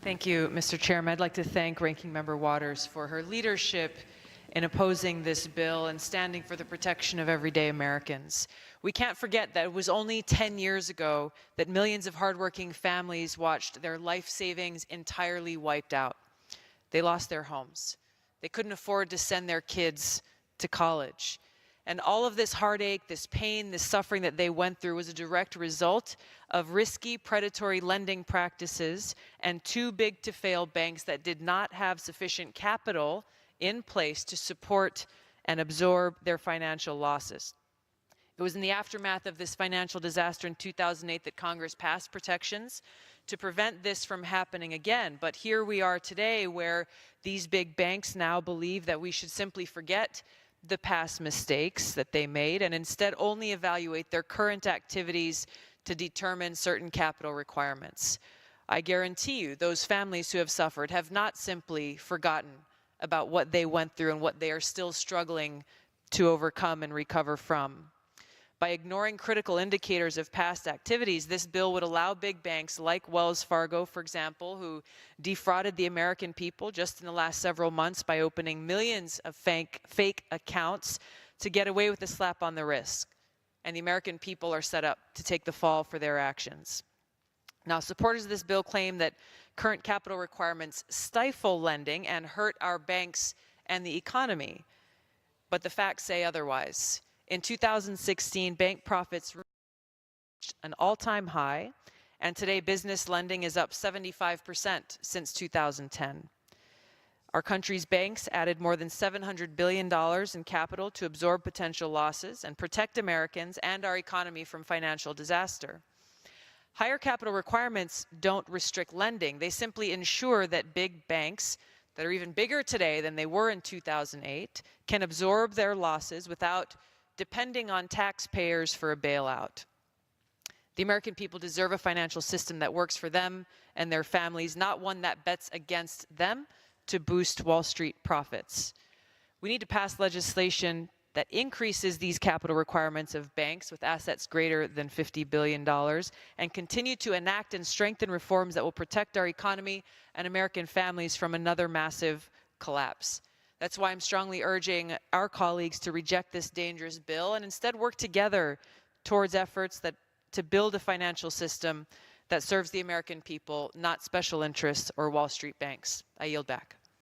Thank you, Mr. Chairman. I'd like to thank Ranking Member Waters for her leadership in opposing this bill and standing for the protection of everyday Americans. We can't forget that it was only 10 years ago that millions of hardworking families watched their life savings entirely wiped out. They lost their homes. They couldn't afford to send their kids to college. And all of this heartache, this pain, this suffering that they went through was a direct result of risky, predatory lending practices and too big to fail banks that did not have sufficient capital in place to support and absorb their financial losses. It was in the aftermath of this financial disaster in 2008 that Congress passed protections to prevent this from happening again. But here we are today, where these big banks now believe that we should simply forget the past mistakes that they made and instead only evaluate their current activities to determine certain capital requirements. I guarantee you those families who have suffered have not simply forgotten about what they went through and what they are still struggling to overcome and recover from. By ignoring critical indicators of past activities, this bill would allow big banks like Wells Fargo, for example, who defrauded the American people just in the last several months by opening millions of fake accounts, to get away with a slap on the wrist. And the American people are set up to take the fall for their actions. Now, supporters of this bill claim that current capital requirements stifle lending and hurt our banks and the economy. But the facts say otherwise. In 2016, bank profits reached an all-time high, and today business lending is up 75% since 2010. Our country's banks added more than $700 billion in capital to absorb potential losses and protect Americans and our economy from financial disaster. Higher capital requirements don't restrict lending. They simply ensure that big banks that are even bigger today than they were in 2008 can absorb their losses without depending on taxpayers for a bailout. The American people deserve a financial system that works for them and their families, not one that bets against them to boost Wall Street profits. We need to pass legislation that increases these capital requirements of banks with assets greater than $50 billion and continue to enact and strengthen reforms that will protect our economy and American families from another massive collapse. That's why I'm strongly urging our colleagues to reject this dangerous bill and instead work together towards efforts to build a financial system that serves the American people, not special interests or Wall Street banks. I yield back.